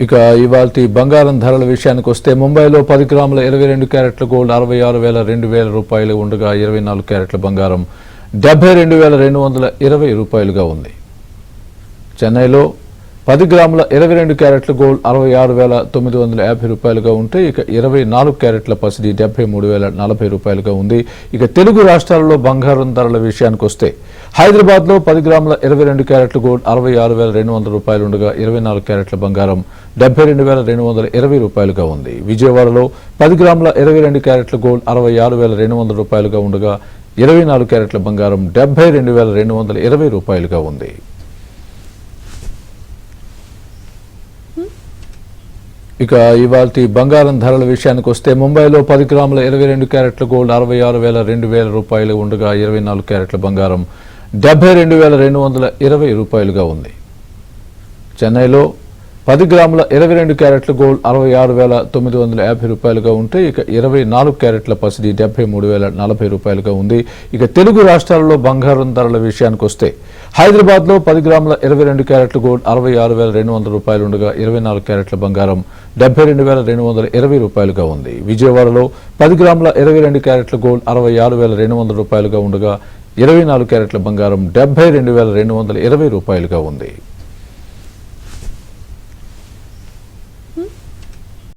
ఇక ఇవాల్టి బంగారం ధరల విషయానికి వస్తే ముంబైలో 10 గ్రాముల 22 క్యారెట్ల గోల్డ్ 66,000 రూపాయలు ఉండగా 24 క్యారెట్ల బంగారం 72,220 రూపాయలుగా ఉంది. చెన్నైలో 10 గ్రాముల 22 క్యారెట్ల గోల్డ్ 66,950 రూపాయలుగా ఉంటే ఇక 24 క్యారెట్ల పసిడి 73,040 రూపాయలుగా ఉంది. ఇక తెలుగు రాష్ట్రాలలో బంగారం ధరల విషయానికి వస్తే హైదరాబాద్లో 10 గ్రాముల 22 క్యారెట్ల గోల్డ్ 66,200 రూపాయలు ఉండగా 24 క్యారెట్ల బంగారం 72,220 రూపాయలుగా ఉంది. విజయవాడలో 10 గ్రాముల 22 క్యారెట్ల గోల్డ్ 66,200 రూపాయలుగా ఉండగా 24 క్యారెట్ల బంగారం 72,220 రూపాయలుగా ఉంది. ఇక ఇవాల్టి బంగారం ధరల విషయానికి వస్తే ముంబైలో 10 గ్రాముల 22 క్యారెట్ల గోల్డ్ 66,200 రూపాయలు ఉండగా 24 క్యారెట్ల బంగారం 72,220 రూపాయలుగా ఉంది. చెన్నైలో 10 గ్రాముల 22 క్యారెట్ల గోల్డ్ 66,950 రూపాయలుగా ఉంటే ఇక 24 క్యారెట్ల పసిడి 73,040 రూపాయలుగా ఉంది. ఇక తెలుగు రాష్ట్రాలలో బంగారం ధరల విషయానికి వస్తే హైదరాబాద్లో 10 గ్రాముల 22 క్యారెట్ల గోల్డ్ 66,200 రూపాయలు ఉండగా 24 క్యారెట్ల బంగారం 72,220 రూపాయలుగా ఉంది. విజయవాడలో 10 గ్రాముల 22 క్యారెట్ల గోల్డ్ 66,200 రూపాయలుగా ఉండగా 24 క్యారెట్ల బంగారం 72,220 రూపాయలుగా ఉంది.